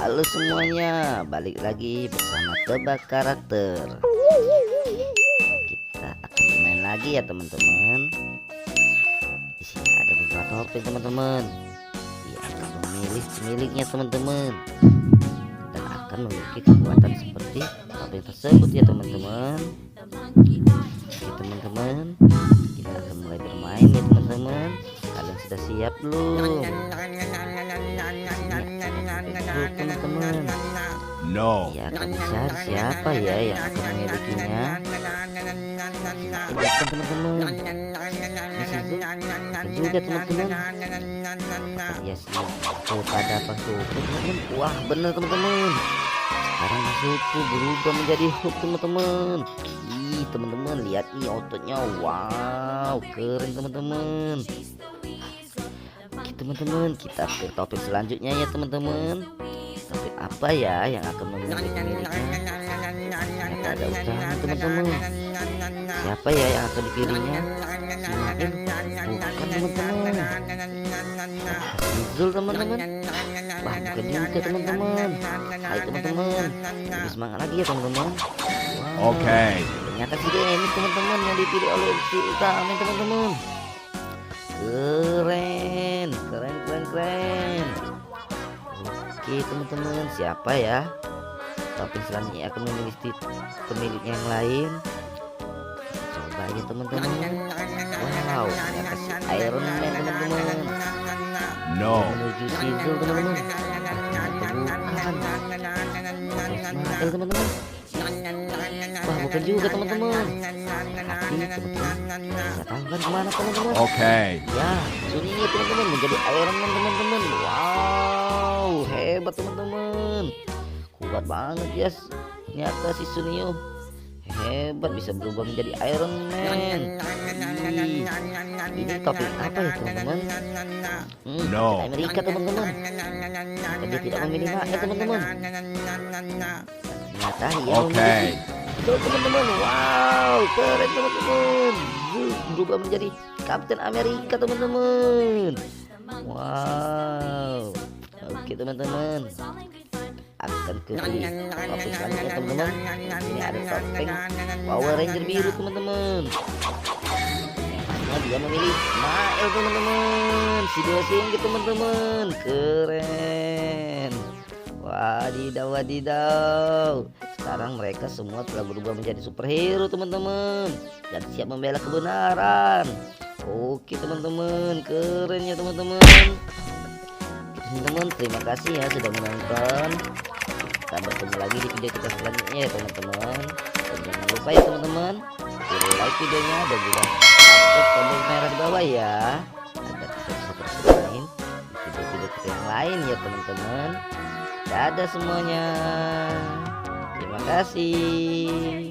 Halo semuanya, balik lagi bersama Tebak Karakter. Kita akan main lagi ya teman-teman. Di sini ada beberapa topeng teman-teman. Dia akan memilih pemiliknya teman-teman dan akan memiliki kekuatan seperti topeng tersebut ya teman-teman. Oke teman-teman, kita akan mulai bermain ya teman-teman. Kalian sudah siap belum? Teman-teman, No. ya akan dicari siapa ya yang akan memilikinya. Bukan teman-teman, juga teman-teman. Ya sih, kepada pasuku teman-teman. Wah bener teman-teman, sekarang pasuku berubah menjadi Hulk teman-teman. Ih teman-teman, lihat nih ototnya, wow keren teman-teman. Oke teman-teman, kita ke topik selanjutnya ya teman-teman. Topik apa ya yang akan memiliki pemiliknya? Ternyata ada utama teman-teman. Siapa ya yang akan dipilihnya? Bukan teman-teman, Zul teman-teman. Wah bukan juga teman-teman. Hai teman-teman, lebih semangat lagi ya teman-teman. Wow, Oke. ternyata si Dennis teman-teman yang dipilih oleh si utama teman-teman. Keren, keren, keren, keren. Oke teman-teman, siapa ya topeng selanjutnya akan memiliki pemiliknya yang lain? Coba aja teman-teman. Wow, ternyata si Iron Man teman-teman. No. Menuju Civil teman-teman. Bukan teman-teman. Wah bukan juga teman-teman. Tapi teman-teman, saya tahu kan kemana teman-teman. Oke. Ya, Sunio teman-teman menjadi Iron Man teman-teman. Wow, hebat teman-teman. Kuat banget ya. Ternyata si Sunio hebat, bisa berubah menjadi Iron Man. Ih, ini topik apa ya teman-teman? No. Amerika teman-teman. Dia tidak memilih rakyat teman-teman. Ternyata dia Oke. memilih. Tuh teman-teman, wow keren teman-teman. Berubah menjadi Kapten Amerika teman-teman. Wow. Oke teman-teman, akan ke topik selanjutnya teman-teman. Ini ada topeng Power Ranger biru teman-teman. Nah, dia memilih Mael teman-teman. Si dua tinggi teman-teman, keren. Wadidaw wadidaw. Sekarang mereka semua telah berubah menjadi superhero teman-teman dan siap membela kebenaran. Oke teman-teman, keren ya teman-teman. Teman-teman, terima kasih ya sudah menonton. Kita bertemu lagi di video kita selanjutnya ya teman-teman. Dan jangan lupa ya teman-teman, like videonya dan juga subscribe tombol merah di bawah ya, agar kita bisa terus main di video-video kita yang lain ya teman-teman. Dadah semuanya. Terima kasih.